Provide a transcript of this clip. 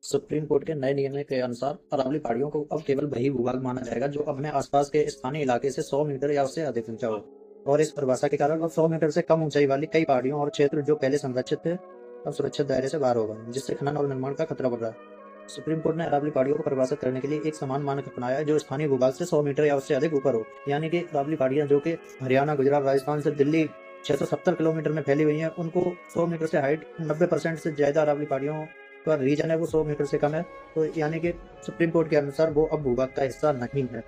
Supreme court के नए नियम के अनुसार अरावली पहाड़ियों को अब केवल वही भूभाग माना जाएगा जो अपने आसपास के स्थानीय इलाके से 100 मीटर या उससे अधिक ऊंचा हो। और इस परिभाषा के कारण अब 100 मीटर से कम ऊंचाई वाली कई पहाड़ियों और क्षेत्र जो पहले संरक्षित थे अब सुरक्षित दायरे से बाहर होगा, जिससे खनन और निर्माण का खतरा बढ़ रहा है। सुप्रीम कोर्ट ने अरावली पहाड़ियों को परिभाषित करने के लिए एक समान मानक अपनाया है जो स्थानीय भूभाग से 100 मीटर या उससे अधिक ऊपर हो। यानी कि अरावली पहाड़ियां जो कि हरियाणा, गुजरात, राजस्थान से दिल्ली 670 किलोमीटर में फैली हुई हैं, उनको 100 मीटर से हाइट 90% से ज्यादा अरावली पहाड़ियों का रीजन है वो 100 मीटर से कम है। तो यानी कि सुप्रीम कोर्ट के अनुसार वो अब भूभाग का हिस्सा नहीं है।